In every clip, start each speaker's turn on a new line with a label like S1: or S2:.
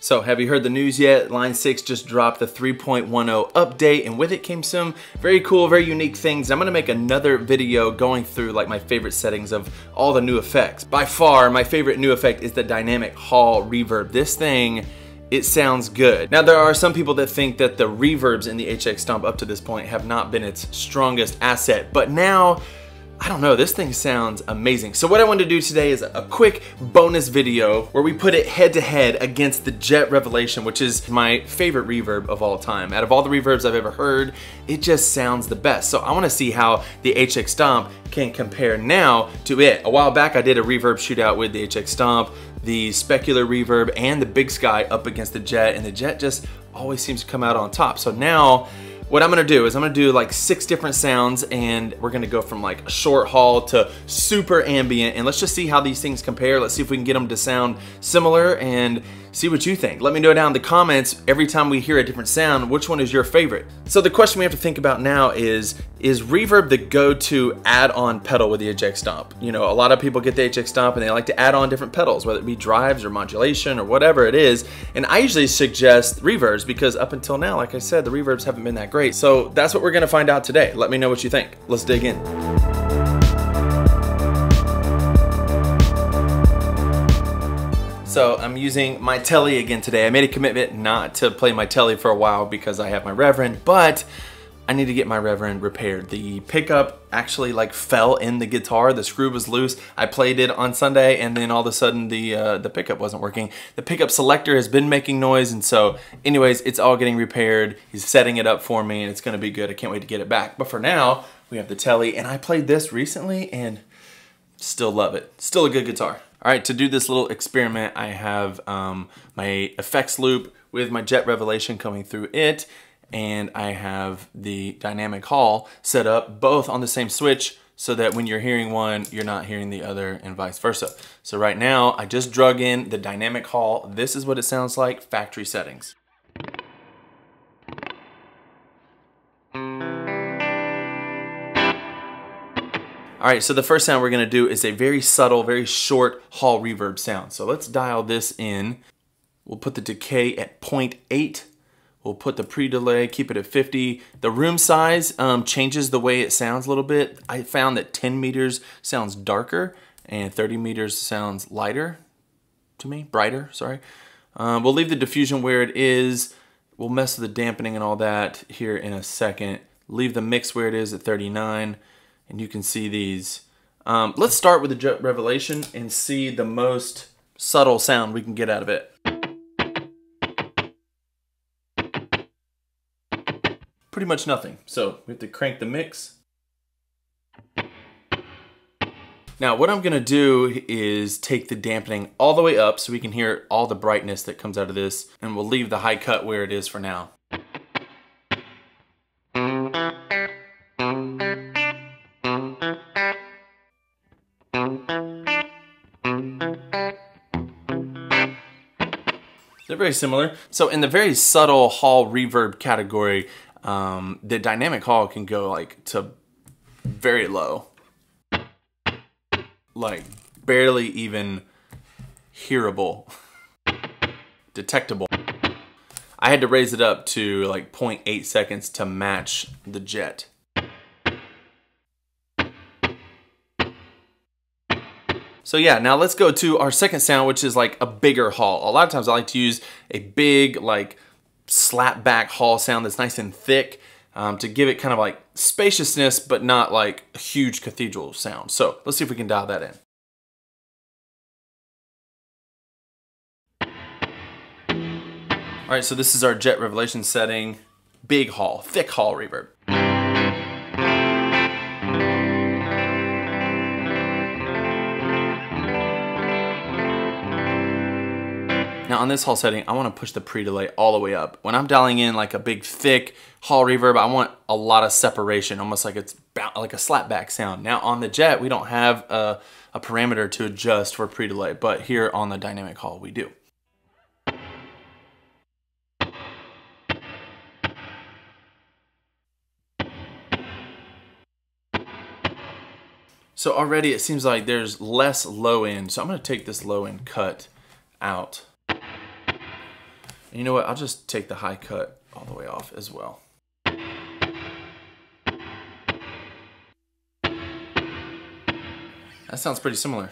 S1: So have you heard the news yet? Line 6 just dropped the 3.10 update, and with it came some very cool, very unique things. I'm gonna make another video going through like my favorite settings of all the new effects. By far, my favorite new effect is the dynamic hall reverb. This thing, it sounds good. Now there are some people that think that the reverbs in the HX Stomp up to this point have not been its strongest asset, but now, I don't know, this thing sounds amazing. So what I wanted to do today is a quick bonus video where we put it head to head against the Jet Revelation, which is my favorite reverb of all time. Out of all the reverbs I've ever heard, it just sounds the best. So I wanna see how the HX Stomp can compare now to it. A while back I did a reverb shootout with the HX Stomp, the specular reverb, and the Big Sky up against the Jet, and the Jet just always seems to come out on top. So now, what I'm gonna do is I'm gonna do like 6 different sounds, and we're gonna go from like a short haul to super ambient, and let's just see how these things compare. Let's see if we can get them to sound similar and see what you think. Let me know down in the comments every time we hear a different sound, which one is your favorite? So the question we have to think about now is reverb the go-to add-on pedal with the HX Stomp? You know, a lot of people get the HX Stomp and they like to add on different pedals, whether it be drives or modulation or whatever it is. And I usually suggest reverbs because up until now, like I said, the reverbs haven't been that great. So that's what we're gonna find out today. Let me know what you think. Let's dig in. So I'm using my telly again today. I made a commitment not to play my telly for a while because I have my Reverend, but I need to get my Reverend repaired. The pickup actually like fell in the guitar. The screw was loose. I played it on Sunday, and then all of a sudden the pickup wasn't working. The pickup selector has been making noise, and so anyways, it's all getting repaired. He's setting it up for me, and it's gonna be good. I can't wait to get it back. But for now, we have the telly, and I played this recently and still love it. Still a good guitar. All right, to do this little experiment, I have my effects loop with my Jet Revelation coming through it, and I have the dynamic hall set up both on the same switch so that when you're hearing one, you're not hearing the other and vice versa. So right now, I just drug in the dynamic hall. This is what it sounds like, factory settings. All right, so the first sound we're gonna do is a very subtle, very short hall reverb sound. So let's dial this in. We'll put the decay at 0.8. We'll put the pre-delay, keep it at 50. The room size changes the way it sounds a little bit. I found that 10 meters sounds darker and 30 meters sounds lighter to me, brighter, sorry. We'll leave the diffusion where it is. We'll mess with the dampening and all that here in a second. Leave the mix where it is at 39. And you can see these. Let's start with the Jet Revelation and see the most subtle sound we can get out of it. Pretty much nothing. So we have to crank the mix. Now what I'm gonna do is take the dampening all the way up so we can hear all the brightness that comes out of this, and we'll leave the high cut where it is for now. They're very similar. So in the very subtle hall reverb category, the dynamic hall can go like to very low. Like barely even hearable, detectable. I had to raise it up to like 0.8 seconds to match the Jet. So yeah, now let's go to our second sound, which is like a bigger hall. A lot of times I like to use a big like slap back hall sound that's nice and thick to give it kind of like spaciousness, but not like a huge cathedral sound. So let's see if we can dial that in. All right, so this is our Jet Revelation setting, big hall, thick hall reverb. Now on this hall setting, I want to push the pre-delay all the way up. When I'm dialing in like a big thick hall reverb, I want a lot of separation, almost like it's like a slapback sound. Now on the Jet, we don't have a parameter to adjust for pre-delay, but here on the dynamic hall, we do. So already it seems like there's less low end. So I'm gonna take this low end cut out. And you know what? I'll just take the high cut all the way off as well. That sounds pretty similar.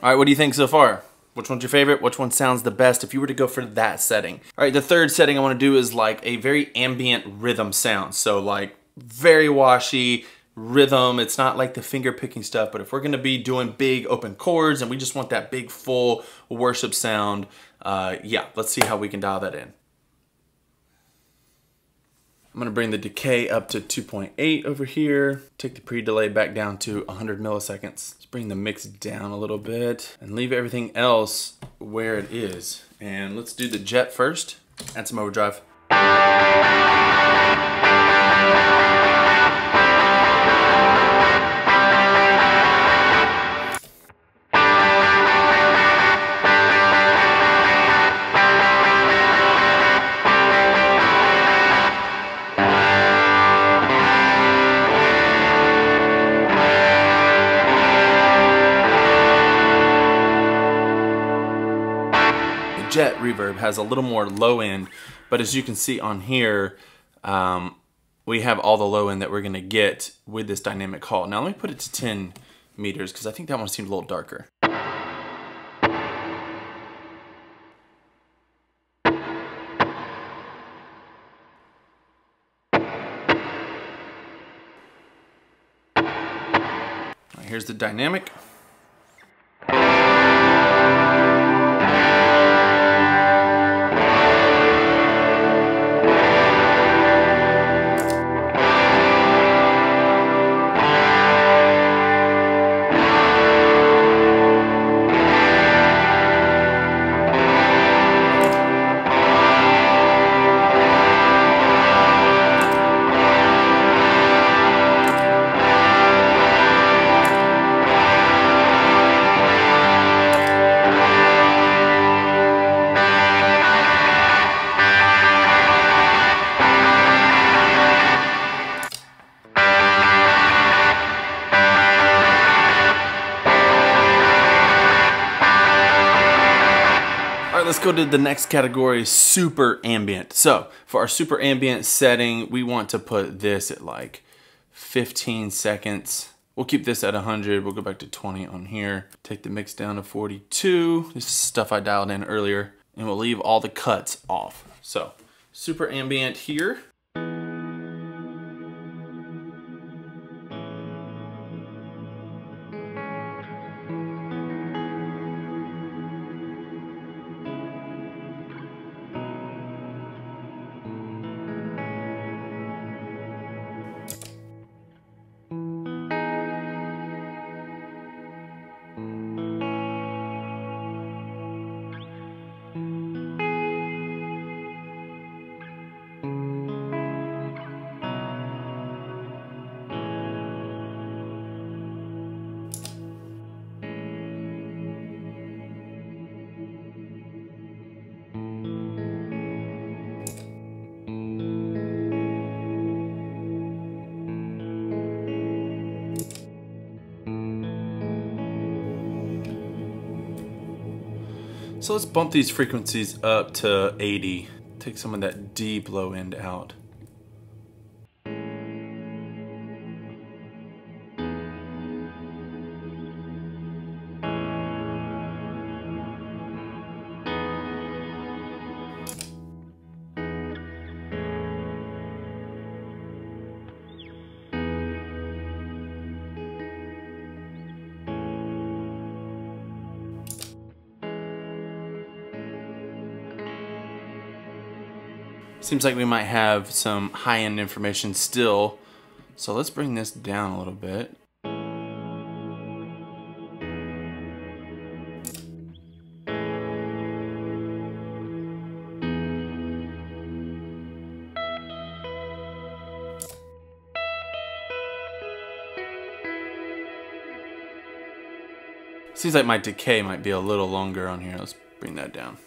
S1: All right, what do you think so far? Which one's your favorite? Which one sounds the best if you were to go for that setting? All right, the third setting I wanna do is like a very ambient rhythm sound. So like very washy rhythm. It's not like the finger picking stuff, but if we're gonna be doing big open chords and we just want that big full worship sound, yeah, let's see how we can dial that in. I'm gonna bring the decay up to 2.8 over here. Take the pre-delay back down to 100 milliseconds. Let's bring the mix down a little bit and leave everything else where it is. And let's do the jet first. Add some overdrive. Jet reverb has a little more low end, but as you can see on here, we have all the low end that we're gonna get with this dynamic halt. Now let me put it to 10 meters because I think that one seemed a little darker. All right, here's the dynamic. Let's go to the next category, super ambient. So for our super ambient setting, we want to put this at like 15 seconds. We'll keep this at 100. We'll go back to 20 on here. Take the mix down to 42. This is stuff I dialed in earlier. And we'll leave all the cuts off. So super ambient here. So let's bump these frequencies up to 80. Take some of that deep low end out. Seems like we might have some high-end information still. So let's bring this down a little bit. Seems like my decay might be a little longer on here. Let's bring that down.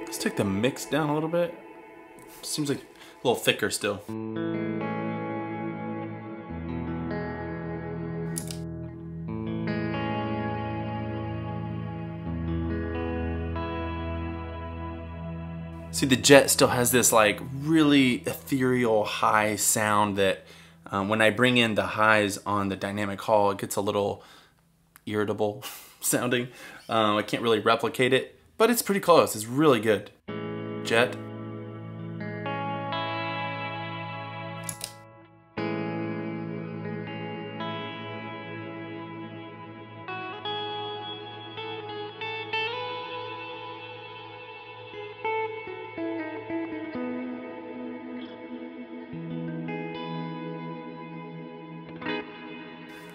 S1: Let's take the mix down a little bit. Seems like a little thicker still. See, the Jet still has this like really ethereal high sound that when I bring in the highs on the dynamic hall, it gets a little irritable sounding. I can't really replicate it, but it's pretty close. It's really good. Jet.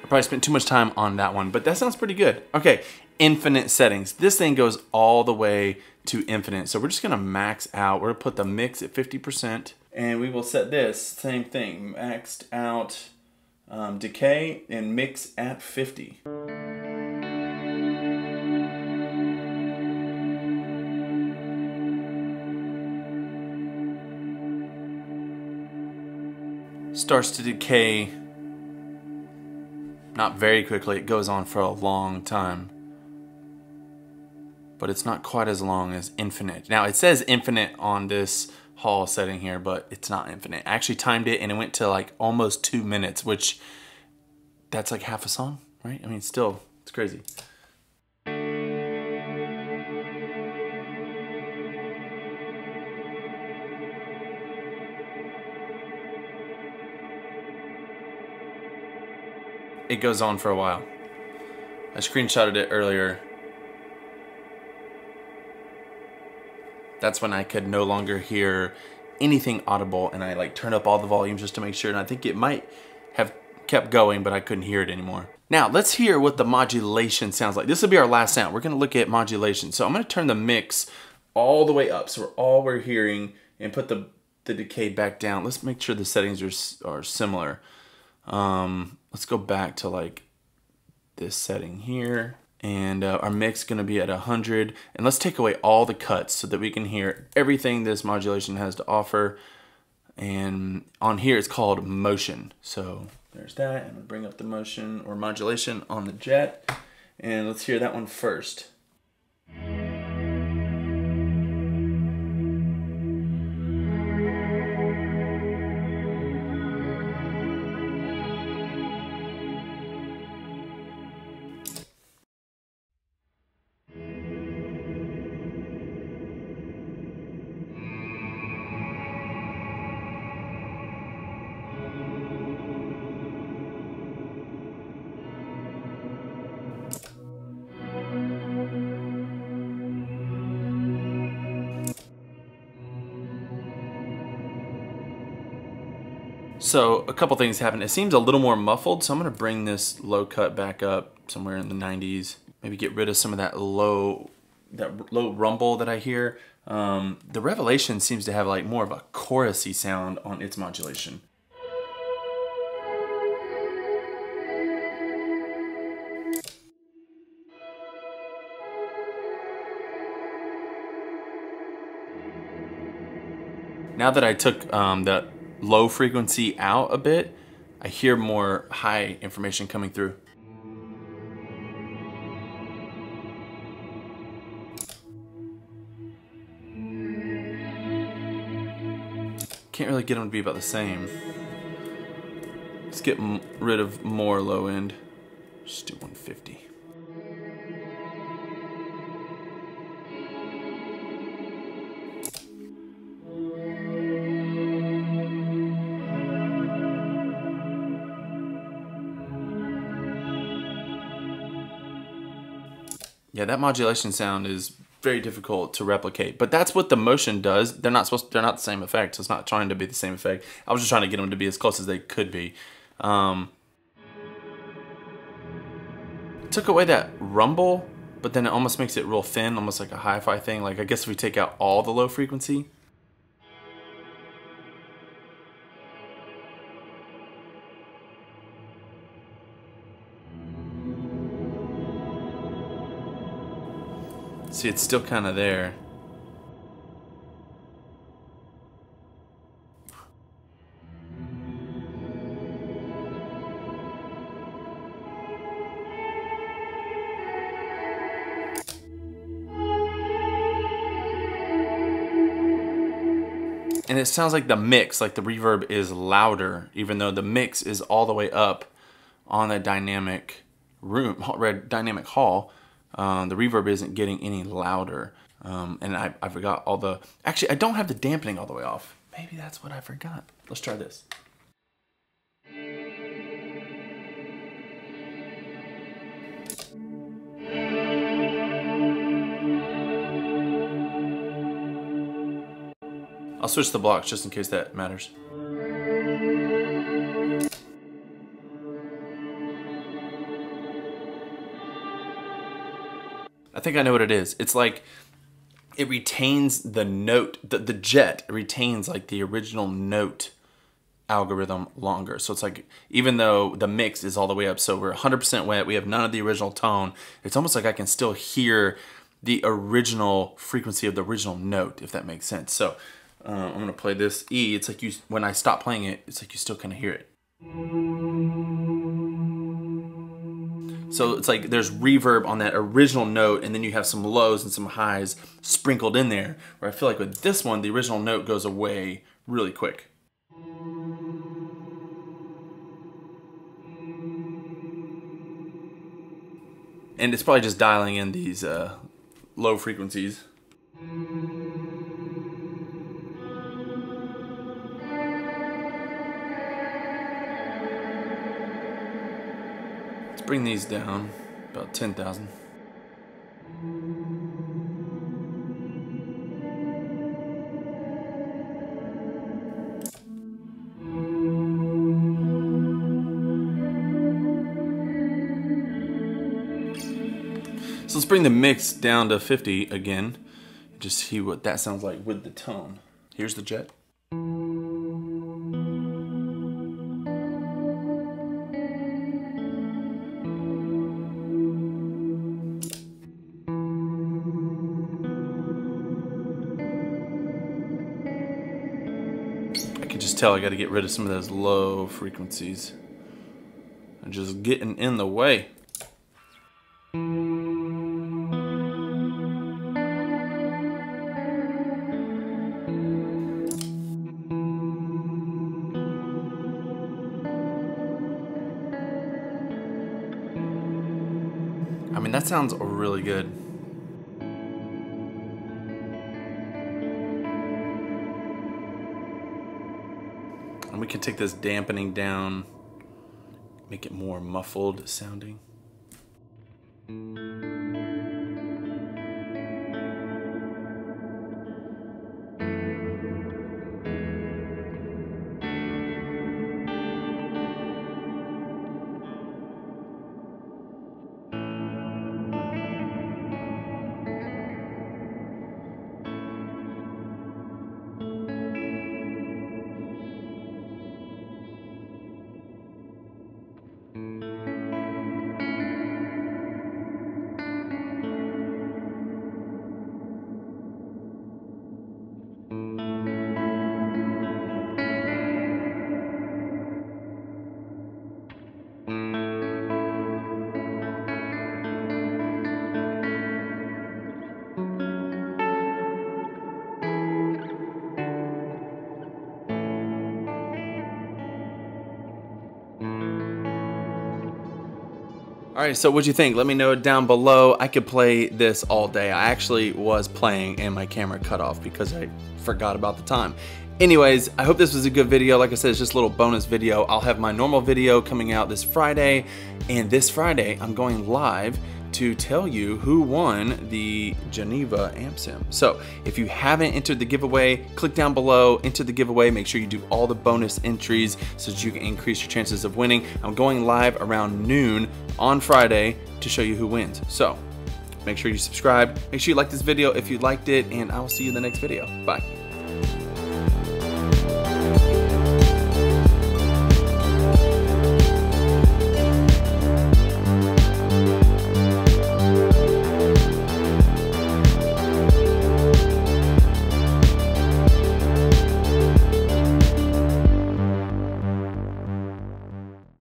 S1: Probably spent too much time on that one, but that sounds pretty good. Okay, infinite settings. This thing goes all the way to infinite. So we're just gonna max out. We're gonna put the mix at 50%, and we will set this, same thing, maxed out decay and mix at 50. Starts to decay. Not very quickly, it goes on for a long time. But it's not quite as long as infinite. Now it says infinite on this hall setting here, but it's not infinite. I actually timed it and it went to like almost 2 minutes, which that's like half a song, right? I mean, still, it's crazy. It goes on for a while. I screenshotted it earlier. That's when I could no longer hear anything audible, and I like turned up all the volumes just to make sure, and I think it might have kept going, but I couldn't hear it anymore. Now let's hear what the modulation sounds like. This will be our last sound. We're gonna look at modulation. So I'm gonna turn the mix all the way up, so all we're hearing, and put the decay back down. Let's make sure the settings are similar. Let's go back to like this setting here, and our mix gonna be at 100, and let's take away all the cuts so that we can hear everything this modulation has to offer. And on here it's called motion, so there's that. I'm gonna bring up the motion or modulation on the Jet, and let's hear that one first. So a couple things happened. It seems a little more muffled, so I'm gonna bring this low cut back up somewhere in the 90s. Maybe get rid of some of that low rumble that I hear. The Revelation seems to have like more of a chorusy sound on its modulation. Now that I took the low frequency out a bit, I hear more high information coming through. Can't really get them to be about the same. Let's get rid of more low end. Just do 150. Yeah, that modulation sound is very difficult to replicate, but that's what the motion does. They're not the same effect, so it's not trying to be the same effect. I was just trying to get them to be as close as they could be. Took away that rumble, but then it almost makes it real thin, almost like a hi-fi thing. Like, I guess if we take out all the low frequency. See, it's still kind of there. And it sounds like the mix, like the reverb is louder, even though the mix is all the way up on the dynamic room, dynamic hall. The reverb isn't getting any louder. And I forgot all the, actually I don't have the dampening all the way off. Maybe that's what I forgot. Let's try this. I'll switch the blocks just in case that matters. I think I know what it is. It's like it retains the note, the jet retains like the original note algorithm longer. So it's like, even though the mix is all the way up, so we're 100% wet, we have none of the original tone, it's almost like I can still hear the original frequency of the original note, if that makes sense. So I'm gonna play this E. It's like when I stop playing it, it's like you still kind of hear it. So it's like there's reverb on that original note, and then you have some lows and some highs sprinkled in there, where I feel like with this one, the original note goes away really quick. And it's probably just dialing in these low frequencies. Let's bring these down about 10,000. So let's bring the mix down to 50 again. Just see what that sounds like with the tone. Here's the jet. I can just tell I got to get rid of some of those low frequencies. I'm just getting in the way. I mean, that sounds really good. And we can take this dampening down, make it more muffled sounding. All right, so what'd you think? Let me know down below. I could play this all day. I actually was playing and my camera cut off because I forgot about the time. Anyways, I hope this was a good video. Like I said, it's just a little bonus video. I'll have my normal video coming out this Friday, and this Friday I'm going live to tell you who won the Geneva Amp Sim. So if you haven't entered the giveaway, click down below, enter the giveaway, make sure you do all the bonus entries so that you can increase your chances of winning. I'm going live around noon on Friday to show you who wins. So make sure you subscribe, make sure you like this video if you liked it, and I will see you in the next video. Bye.